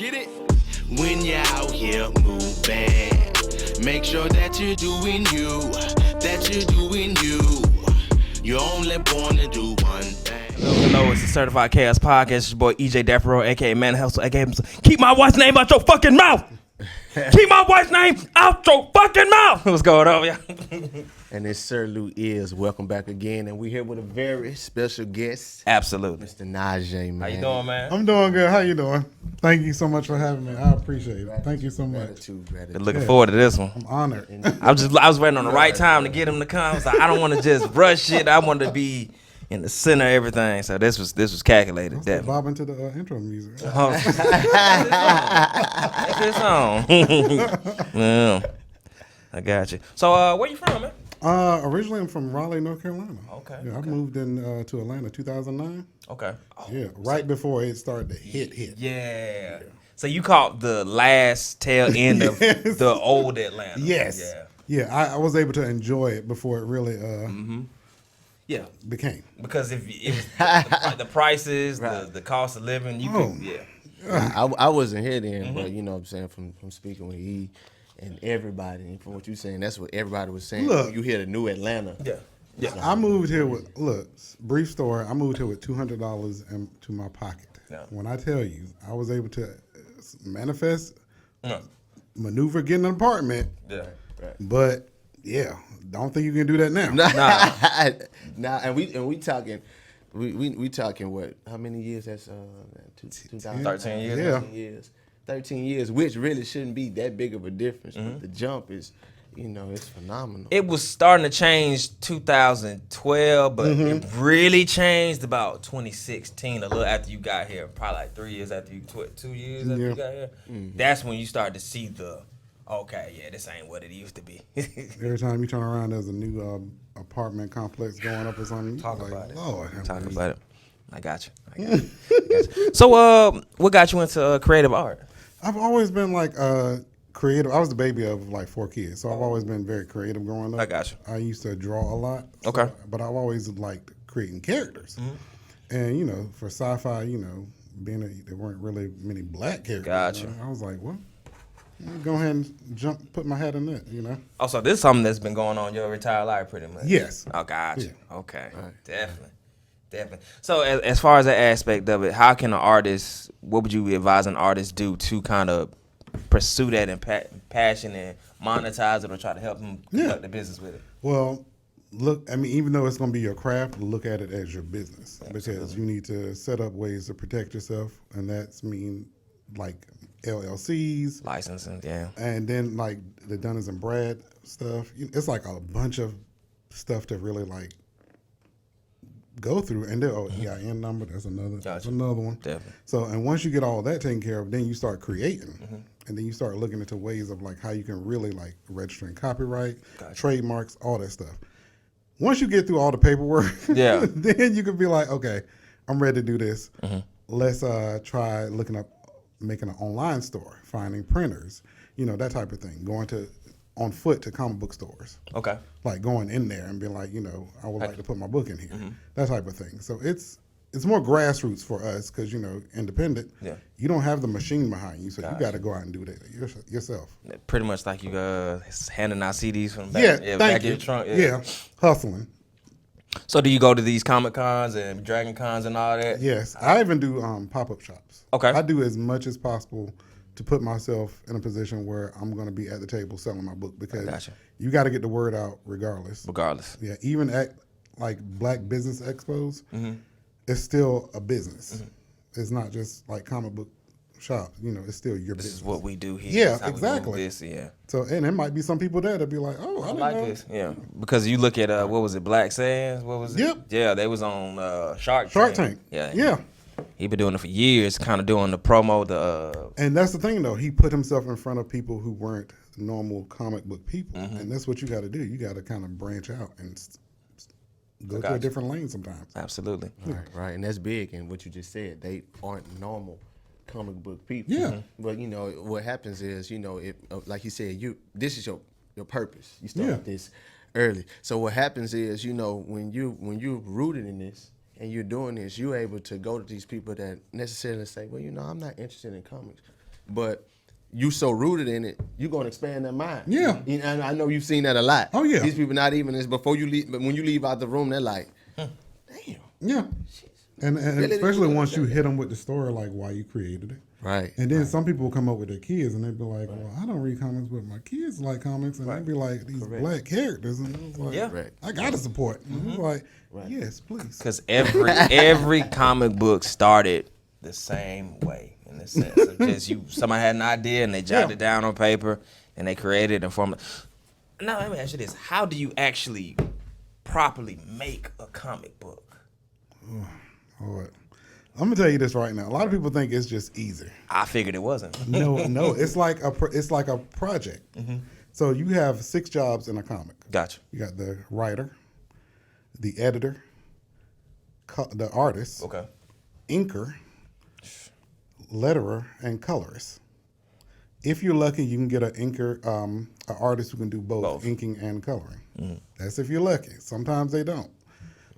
Get it? When you're out here moving, make sure that you're doing you, You're only born to do one thing. Hello, it's the Certified Chaos Podcast. It's your boy EJ Daffaro, aka Man Hustle, aka Keep my wife's name out your fucking mouth. Keep my wife's name out your fucking mouth. What's going on, y'all? And it's Sir Lou is. Welcome back again. And we're here with a very special guest. Absolutely. Mr. Najee, man. How you doing, man? I'm doing good. How you doing? Thank you so much for having me. I appreciate it. Thank you so much. Gratitude. Been looking forward to this one. I'm honored. I was waiting on the right time to get him to come. I was like, I don't want to just rush it. I wanted to be in the center of everything. So this was calculated. I'm Definitely. bobbing to the intro music. It's on. Yeah. I got you. So where you from, man? Originally, I'm from Raleigh, North Carolina. Okay, Yeah, okay. I moved in to Atlanta 2009. Okay. Yeah, right before it started to hit. Yeah. So you caught the last tail end of the old Atlanta. Yes. Yeah. Yeah, I was able to enjoy it before it really Yeah. became. Because if it was the prices, the cost of living, you could, I wasn't here then, but you know what I'm saying, from speaking with E and everybody, and from what you're saying, that's what everybody was saying. Look. You hear the new Atlanta. Yeah. I moved here with, brief story, I moved here with $200 into my pocket. Yeah. When I tell you, I was able to manifest, maneuver, get an apartment. Yeah. But yeah, don't think you can do that now. Nah, and we talking, we talking what? How many years? That's 13 years. Yeah. 13 years, which really shouldn't be that big of a difference. But the jump is, it's phenomenal. It was starting to change 2012, but it really changed about 2016, a little after you got here. Probably like 3 years after you, 2 years after you got here. That's when you started to see this ain't what it used to be. Every time you turn around, there's a new apartment complex going up or something. Talk about it. Lord, Talk about it. I got you. So, what got you into creative art? I've always been like creative. I was the baby of like 4 kids, so I've always been very creative growing up. I got you. I used to draw a lot. Okay. But I've always liked creating characters. And, for sci-fi, being there weren't really many black characters. Got you. I was like, well, let me go ahead and put my hat in it, Oh, so this is something that's been going on your retired life pretty much? Yes. Oh, gotcha. Yeah. Okay. Definitely. So as far as that aspect of it, how can an artist, what would you advise an artist do to kind of pursue that and passion and monetize it or try to help them conduct the business with it? Well, even though it's going to be your craft, look at it as your business. Absolutely. Because you need to set up ways to protect yourself, and that's like LLCs, Licensing, yeah. and then like the Dunners and Brad stuff. It's like a bunch of stuff to really like go through, and then EIN number. That's another one. Definitely. So, and once you get all that taken care of, then you start creating, and then you start looking into ways of like how you can really like registering copyright, trademarks, all that stuff. Once you get through all the paperwork, then you can be like, okay, I'm ready to do this. Let's try making an online store, finding printers, that type of thing. Going on foot to comic book stores. Okay. Like going in there and being like, I would like to put my book in here. That type of thing. So it's more grassroots for us because, independent. Yeah. You don't have the machine behind you, so you got to go out and do that yourself. Pretty much like you handing out CDs from back, back in your trunk. Yeah, hustling. So do you go to these Comic Cons and Dragon Cons and all that? Yes. I even do pop-up shops. Okay. I do as much as possible to put myself in a position where I'm going to be at the table selling my book because you got to get the word out regardless. Yeah, even at like Black Business Expos, it's still a business. It's not just like comic book shop. It's still your business. This is what we do here. Yeah, This is how exactly. We do this, yeah. So, and there might be some people there that be like, oh, I didn't like know. this. Yeah, because you look at what was it, Black Sands? What was it? Yep. Yeah, they was on Shark Tank. Yeah. He been doing it for years, kind of doing the promo. And that's the thing, though. He put himself in front of people who weren't normal comic book people, and that's what you got to do. You got to kind of branch out and go to a different lane sometimes. Absolutely. Right, and that's big. And what you just said, they aren't normal comic book people. Yeah. But what happens is, like you said, this is your purpose. You start this early. So what happens is, when you're rooted in this and you're doing this, you're able to go to these people that necessarily say, well, I'm not interested in comics. but you so rooted in it, you're gonna expand their mind. Yeah. And I know you've seen that a lot. Oh, yeah. These people not even this before you leave, but when you leave out the room, they're like, damn. Yeah. And especially once you hit them with the story, like why you created it. Right. And then some people will come up with their kids and they'd be like, well, I don't read comics, but my kids like comics. And they'd be like, these black characters. And it was like, I got to support. And it was like, yes, please. Because every comic book started the same way in the sense of just somebody had an idea and they jotted it down on paper and they created and formed. Now, let me ask you this. How do you actually properly make a comic book? Lord. I'm gonna tell you this right now. A lot of people think it's just easy. I figured it wasn't. No, it's like a project. So you have 6 jobs in a comic. Gotcha. You got the writer, the editor, the artist, inker, letterer, and colorist. If you're lucky, you can get an inker, an artist who can do both inking and coloring. That's if you're lucky. Sometimes they don't.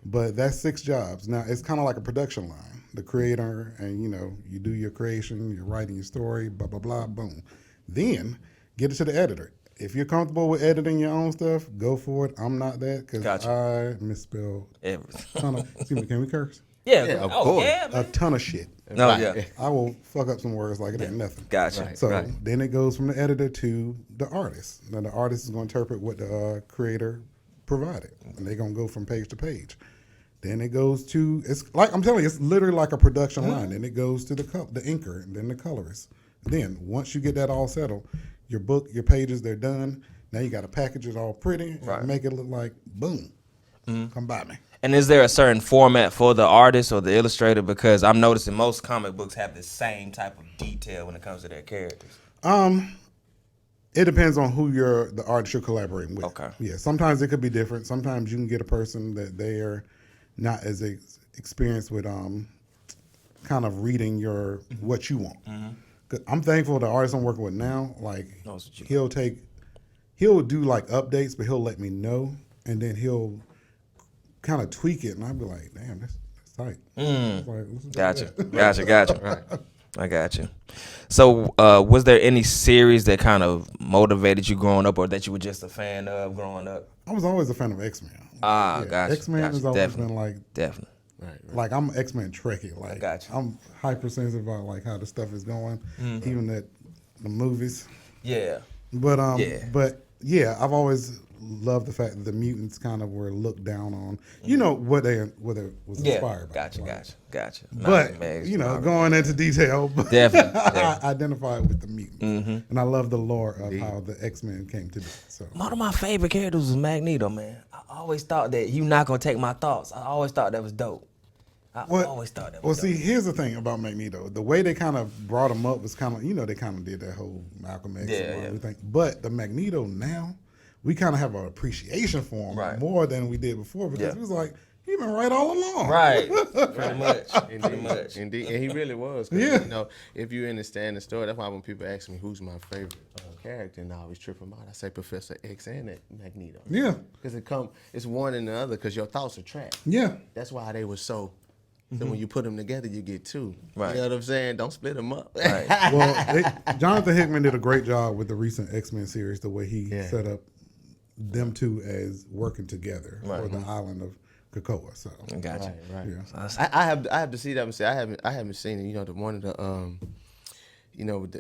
But that's 6 jobs. Now, it's kind of like a production line. The creator, and you do your creation, you're writing your story, blah, blah, blah, boom. Then get it to the editor. If you're comfortable with editing your own stuff, go for it. I'm not that because I misspelled everything. Excuse me, can we curse? Yeah, of course. Yeah, a ton of shit. No, yeah. I will fuck up some words like it ain't nothing. Gotcha. Right. So then it goes from the editor to the artist. Now the artist is going to interpret what the creator provided, and they're going to go from page to page. Then it goes to, it's like, I'm telling you, it's literally like a production line. Then it goes to the inker, and then the colorist. Then once you get that all settled, your book, your pages, they're done. Now you got to package it all pretty and make it look like, boom, come by me. And is there a certain format for the artist or the illustrator? Because I'm noticing most comic books have the same type of detail when it comes to their characters. It depends on who the artist you're collaborating with. Okay. Yeah, sometimes it could be different. Sometimes you can get a person that they're not as experienced with kind of reading what you want. I'm thankful the artist I'm working with now, like he'll do like updates, but he'll let me know, and then he'll kind of tweak it, and I'll be like, damn, that's tight. Like, Gotcha. Right. I got you. So was there any series that kind of motivated you growing up or that you were just a fan of growing up? I was always a fan of X-Men. Gotcha. X-Men has always been like... Definitely. Right. Like, I'm X-Men Trekkie. Like, Gotcha. I'm hypersensitive about, like, how the stuff is going, even the movies. Yeah. But, I've always loved the fact that the mutants kind of were looked down on. You know, what it was inspired by. Gotcha. But, going into detail, definitely. I identify with the mutants. And I love the lore of how the X-Men came to be. So one of my favorite characters was Magneto, man. I always thought that you're not going to take my thoughts. I always thought that was dope. Well, see, here's the thing about Magneto. The way they kind of brought him up was kind of, they kind of did that whole Malcolm X and everything. But the Magneto now, we kind of have an appreciation for him more than we did before because it was like, he been right all along. Right. Pretty much. Indeed. And he really was. Yeah. If you understand the story, that's why when people ask me who's my favorite character, and I always trip them out, I say Professor X and Magneto. Yeah. Because it's one and the other because your thoughts are tracked. Yeah. That's why they were so when you put them together, you get 2. Right. You know what I'm saying? Don't split them up. Right. Well, Jonathan Hickman did a great job with the recent X-Men series, the way he set up them two as working together for the island of Krakoa. So Gotcha. Right. Yeah. I have to see that and say I haven't seen it. The one of the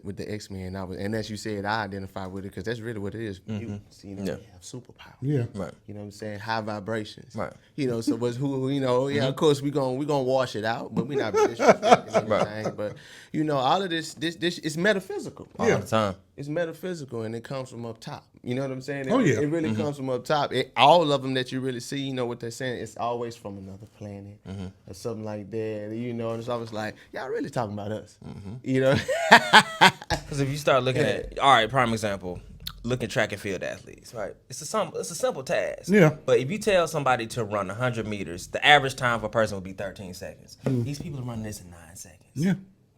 with the X-Men, and as you said, I identify with it because that's really what it is. You see, they have superpowers. Yeah. Right. You know what I'm saying? High vibrations. Right. So was of course we gonna wash it out, but we're not disrespecting anything. But all of this is metaphysical. All the time. It's metaphysical and it comes from up top. You know what I'm saying? It really comes from up top. All of them that you really see, what they're saying, it's always from another planet or something like that. And it's always like, y'all really talking about us. Because if you start looking at, all right, prime example, look at track and field athletes, right? It's a simple task. Yeah. But if you tell somebody to run 100 meters, the average time for a person would be 13 seconds. These people are running this in 9 seconds. Yeah.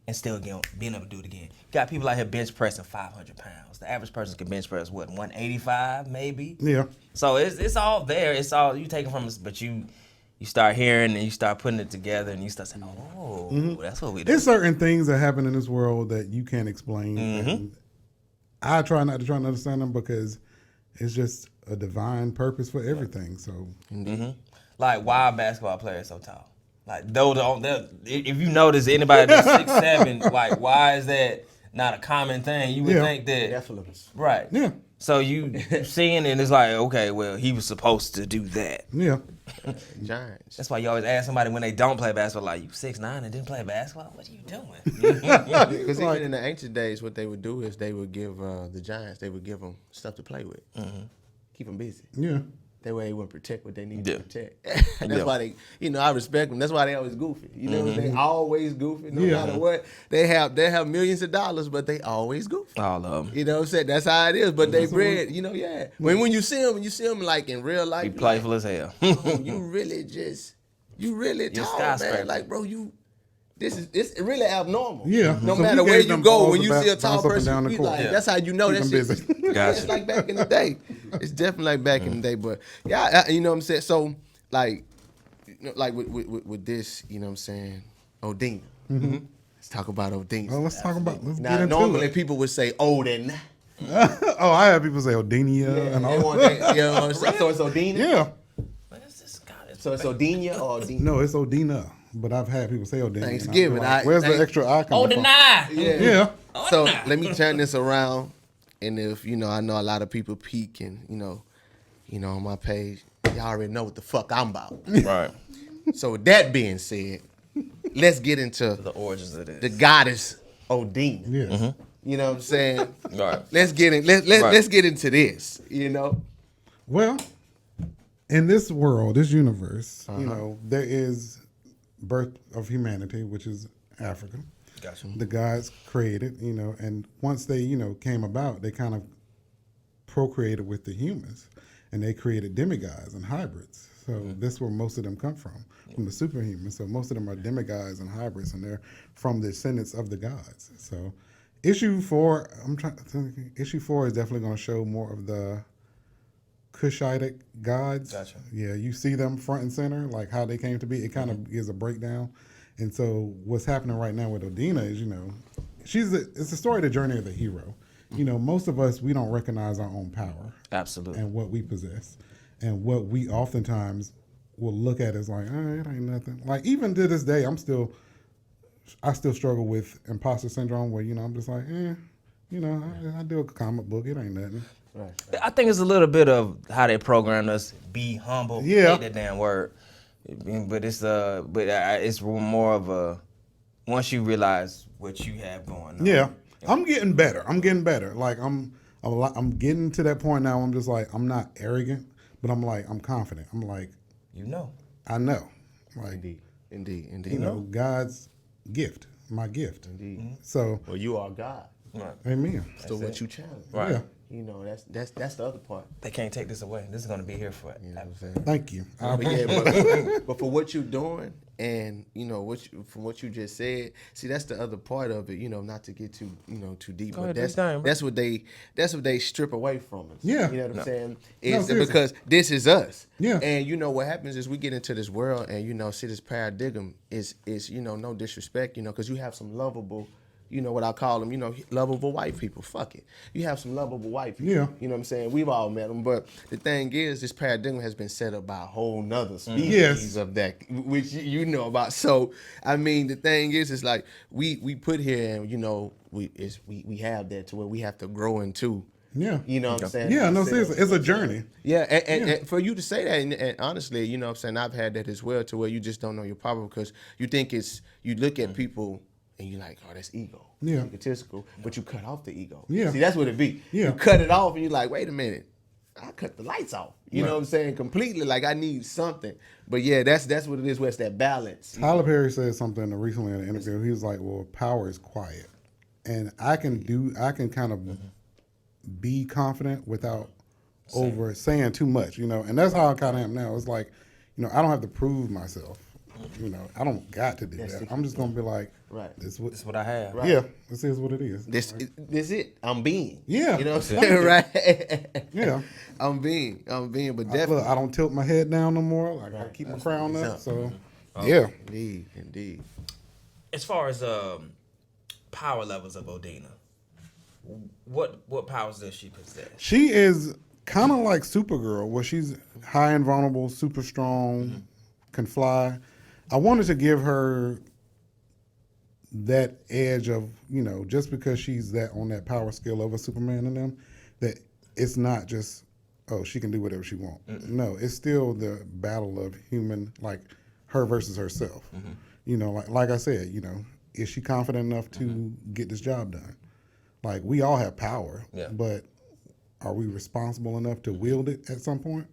And still being able to do it again. You got people out here bench pressing 500 pounds. The average person can bench press, 185 maybe? Yeah. So it's all there. It's all, you take it from us, but you you start hearing and you start putting it together and you start saying, oh, that's what we do. There's certain things that happen in this world that you can't explain. And I try not to understand them because it's just a divine purpose for everything. So, Like, why a basketball player is so tall? Like, if you notice anybody that's 6'7", like, why is that not a common thing? You would think that. Nephilim. Right. yeah. So you seeing it and it's like, okay, well, he was supposed to do that. Yeah. Giants. That's why you always ask somebody when they don't play basketball, like, you 6'9" and didn't play basketball? What are you doing? Because even in the ancient days, what they would do is they would give the Giants, they would give them stuff to play with. Keep them busy. Yeah. That way they wouldn't protect what they need to Yeah. protect. That's why they, I respect them. That's why they always goofy. They always goofy. No matter what. They have millions of dollars, but they always goofy. All of them. You know what I'm saying? That's how it is. But they bred, When you see them like in real life, Be playful as hell. you really tall, man. skyscraper. Like, bro, it's really abnormal. Yeah. No So matter we where gave you them go, balls when to you see a bounce tall up and person, down the you court. like, Yeah. that's how you know Keep that them shit. busy. Gotcha. It's like back in the day. It's definitely like back in the day. But yeah, you know what I'm saying? So like, like with this, you know what I'm saying? Odinna. Let's talk about Odinna. Well, let's get Now, into normally it. people would say Odinna. Oh, I have people say Odinna and They all. want that, you know what I'm saying? So it's Odinna? Yeah. What is this guy? So it's Odinna or Odinna? No, it's Odinna. But I've had people say Odinna. and I feel Thanksgiving, like, where's the extra I coming from? Odinna! Yeah. So let me turn this around, and if I know a lot of people peek and on my page, y'all already know what the fuck I'm about. Right. So with that being said, let's get into The origins of this. the goddess Odinna. Yeah. You know what I'm saying? Right. Let's get in. Let's get into this. Well, in this world, this universe, Uh-huh. there is birth of humanity, which is Africa. Gotcha. The gods created, and once they, came about, they kind of procreated with the humans, and they created demigods and hybrids. So this is where most of them come from the superhumans. So most of them are demigods and hybrids, and they're from the descendants of the gods. So issue 4, issue 4 is definitely going to show more of the Cushitic gods. Gotcha. Yeah, you see them front and center, like how they came to be. It kind of gives a breakdown. And so what's happening right now with Odinna is, it's the story of the journey of the hero. Most of us, we don't recognize our own power. Absolutely. And what we possess. And what we oftentimes will look at as like, it ain't nothing. Like, even to this day, I still struggle with imposter syndrome where, I'm just like, I do a comic book, it ain't nothing. Right. I think it's a little bit of how they programmed us. Be humble. Yeah. Hate that damn word. But it's more of a once you realize what you have going on. Yeah. I'm getting better. Like, I'm getting to that point now. I'm just like, I'm not arrogant, but I'm like, I'm confident. I'm like, I know. Like, Indeed. God's gift, my gift. Indeed. So, Well, you are God. Right. amen. So what you challenge. Right. Yeah. That's the other part. They can't take this away. This is gonna be here for You know what I'm saying? Thank you. But for what you're doing, and from what you just said, see, that's the other part of it. Not to get too deep, but that's what they strip away from us. Yeah. You know what I'm saying? Seriously. Because this is us. Yeah. And what happens is we get into this world, and see, this paradigm is no disrespect, because you have some lovable. What I call them, lovable white people. Fuck it. You have some lovable white people. Yeah. You know what I'm saying? We've all met them. But the thing is, this paradigm has been set up by a whole nother species Yes. of that, which you know about. So, I mean, the thing is, it's like we put here and, we have that to where we have to grow into. Yeah. You know what I'm saying? Yeah, no, seriously. It's a journey. Yeah, and for you to say that, and honestly, you know what I'm saying, I've had that as well, to where you just don't know your power because you think you look at people and you're like, oh, that's ego. Yeah. Egotistical, but you cut off the ego. Yeah. See, that's what it be. Yeah. You cut it off and you're like, wait a minute, I cut the lights off. You Right. know what I'm saying? Completely, like I need something. But yeah, that's what it is, where it's that balance. Tyler Perry said something recently in an interview. He was like, well, power is quiet. And I can kind of be confident without over saying too much, and that's how I kind of am now. It's like, I don't have to prove myself. You know, I don't got to do that. I'm just gonna be like, right. This That's what I have. Right. Yeah, this is what it is. This it. I'm being. Yeah. You know what I'm saying? Right. Yeah. I'm being. But Look, definitely. I don't tilt my head down no more. Like I keep my crown up. So yeah. Indeed. As far as power levels of Odinna, what powers does she possess? She is kind of like Supergirl, where she's high and vulnerable, super strong, can fly. I wanted to give her that edge of, you know, just because she's that on that power scale of a Superman and them, that it's not just, oh, she can do whatever she wants. No, it's still the battle of human, like her versus herself. You know, like I said, you know, is she confident enough to get this job done? Like, we all have power, but are we responsible enough to wield it at some point?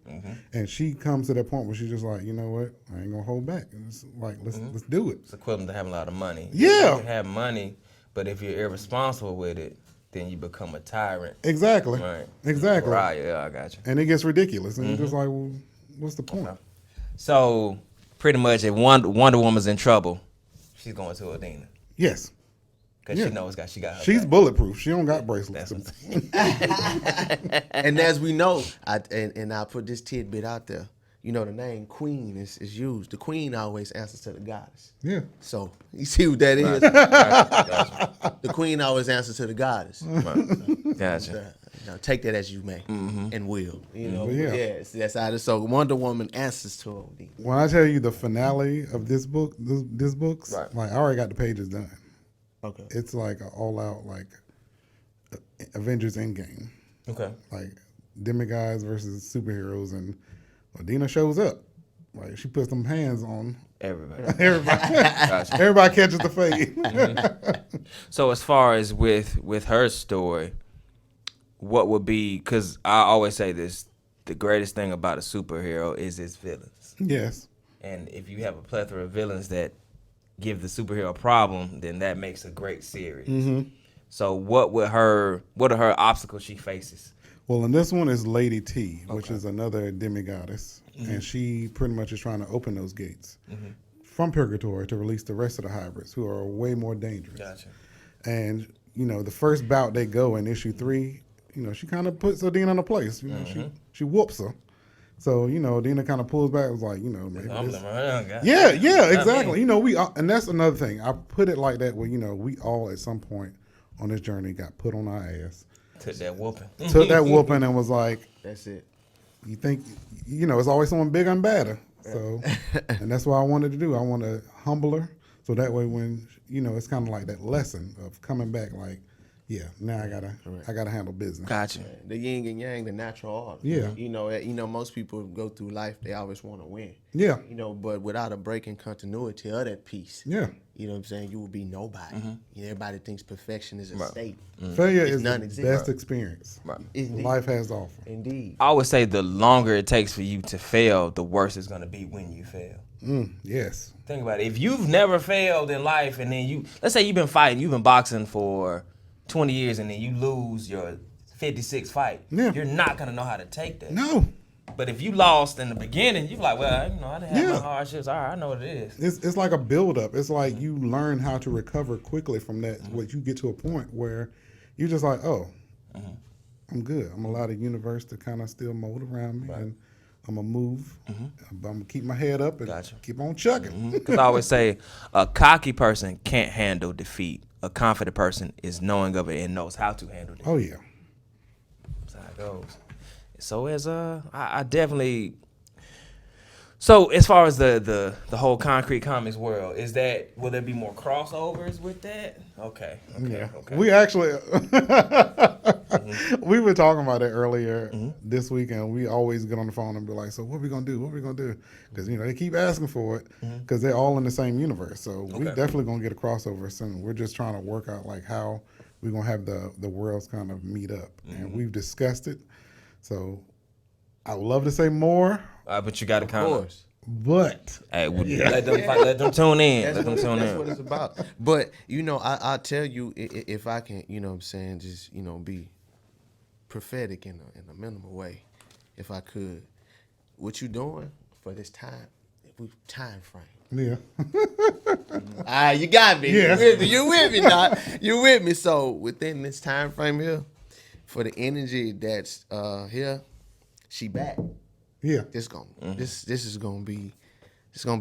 And she comes to that point where she's just like, you know what, I ain't gonna hold back. And it's like, let's do it. It's equivalent to having a lot of money. Yeah. You can have money, but if you're irresponsible with it, then you become a tyrant. Exactly. Right. Exactly. Right, yeah, I got you. And it gets ridiculous. And you're just like, well, what's the point? So, pretty much, if Wonder Woman's in trouble, she's going to Odinna. Yes. Because she knows she got her She's back. bulletproof. She don't got bracelets. And as we know, I put this tidbit out there. You know, the name Queen is used. The Queen always answers to the goddess. Yeah. So you see what that is? Gotcha. The Queen always answers to the goddess. Gotcha. Now, take that as you may and will. You know, Yeah. yes, that's how it is. So Wonder Woman answers to Odinna. When I tell you the finale of this book's, Right. like I already got the pages done. Okay. It's like an all-out like Avengers Endgame, Okay. like demigods versus superheroes, and Odinna shows up. Like she puts them hands on Everybody. everybody. Gotcha. Everybody catches the fade. So as far as with her story, what would be, because I always say this, the greatest thing about a superhero is its villains. Yes. And if you have a plethora of villains that give the superhero a problem, then that makes a great series. So what are her obstacles she faces? Well, and this one is Lady T, which is another demigoddess, and she pretty much is trying to open those gates from Purgatory to release the rest of the hybrids, who are way more dangerous. Gotcha. And you know, the first bout they go in issue 3, you know, she kind of puts Odinna in a place. You know, she whoops her. So you know, Odinna kind of pulls back. It was like, you know, maybe yeah, exactly. You know, and that's another thing. I put it like that, where you know, we all at some point on this journey got put on our ass. Took that whooping. Took that whooping and was like, That's it. you think, you know, it's always someone bigger and badder. So, and that's what I wanted to do. I want to humble her, so that way when, you know, it's kind of like that lesson of coming back, like, yeah, now I gotta handle business. Gotcha. The yin and yang, the natural order. Yeah. You know, most people go through life, they always want to win. Yeah. You know, but without a break in continuity of that piece, Yeah. you know what I'm saying, you will be nobody. You know, everybody thinks perfection is a state. Failure It's is the non-existent. best experience Indeed. life has to offer. Indeed. I always say the longer it takes for you to fail, the worse it's gonna be when you fail. Yes. Think about it. If you've never failed in life, and then let's say you've been boxing for 20 years, and then you lose your 56th fight, you're not gonna know how to take that. No. But if you lost in the beginning, you're like, well, you know, I didn't have my hardships. All right, I know what it is. It's like a buildup. It's like you learn how to recover quickly from that. Where you get to a point where you're just like, oh, I'm good. I'm allowed the universe to kind of still mold around me, and I'm gonna move. I'm gonna keep my head up and keep on chugging. Because I always say, a cocky person can't handle defeat. A confident person is knowing of it and knows how to handle it. Oh yeah. That's how it goes. So as I definitely. So as far as the whole Concrete Comics world, will there be more crossovers with that? Okay. We actually we were talking about it earlier this week, and we always get on the phone and be like, so what are we gonna do? What are we gonna do? Because you know they keep asking for it because they're all in the same universe. So we definitely gonna get a crossover soon. We're just trying to work out like how we're gonna have the worlds kind of meet up, and we've discussed it. So I would love to say more. But you got to kind of. But Hey, let them tune in. Let them tune That's in. what it's about. But, you know, I'll tell you, if I can, you know what I'm saying, just, you know, be prophetic in a minimal way, if I could. What you doing for this time frame, Yeah. You got me. Yeah. You with me, Doc. You with me. So within this time frame here, for the energy that's here, she back. Yeah. This is gonna be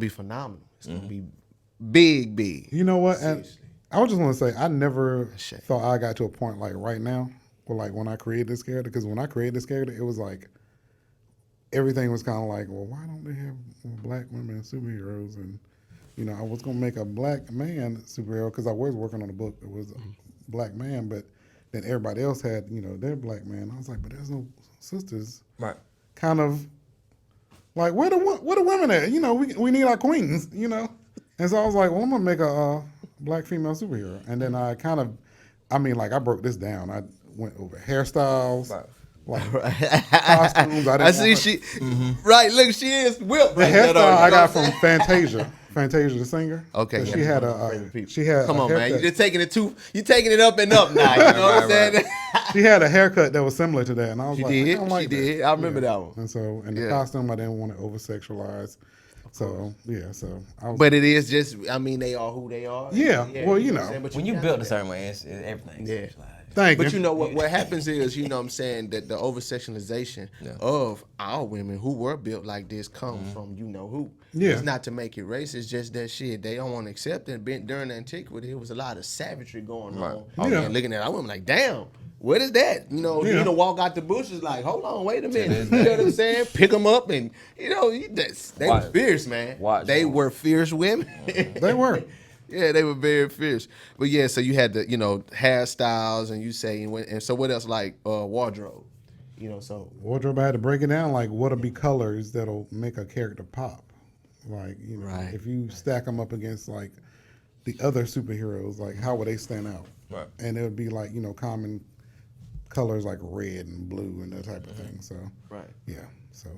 phenomenal. It's gonna be big. You know what? And Seriously. I would just want to say I never Shame. thought I got to a point like right now, or like when I created this character. Because when I created this character, it was like everything was kind of like, well, why don't they have black women as superheroes? And you know, I was gonna make a black man superhero because I was working on a book that was a black man, but then everybody else had, you know, their black man. I was like, but there's no sisters. Right. Kind of like where the women at? You know, we need our queens. You know, and so I was like, well, I'm gonna make a black female superhero, and then I kind of, I mean, like I broke this down. I went over hairstyles. Right. Like costumes. I see she. Right, look, she is whipped. The Like hairstyle that, I got from Fantasia the singer. Okay, she had Come on, man. haircut. You're taking it up and up now. You know what I'm saying? She had a haircut that was similar to that, and I was She like, did. I don't like She that. did. I remember that one. And so, the costume, I didn't want to over sexualize. So so I was. But it is just. I mean, they are who they are. Yeah, well, you what know. I'm saying? But When you got built that. a certain way, it's everything. Yeah. Thank But you. you know what happens is, you know what I'm saying, that the over sexualization of our women who were built like this comes from you know who. Yeah. It's not to make it racist, it's just that shit. They don't want to accept it. During antiquity, there was a lot of savagery going on. Yeah. And looking at our women like, damn, what is that? You know, you know, walk out the bushes like, hold on, wait a minute. You know what I'm saying? Pick them up and, you know, they were fierce, man. They were fierce women. They were. Yeah, they were very fierce. But yeah, so you had the, you know, hairstyles, and you say, and so what else, like wardrobe? You know, so Wardrobe, I had to break it down, like what'll be colors that'll make a character pop. Like, you know, if you stack them up against like the other superheroes, like how would they stand out? Right. And it would be like, you know, common colors like red and blue and that type of thing. So, right. yeah. So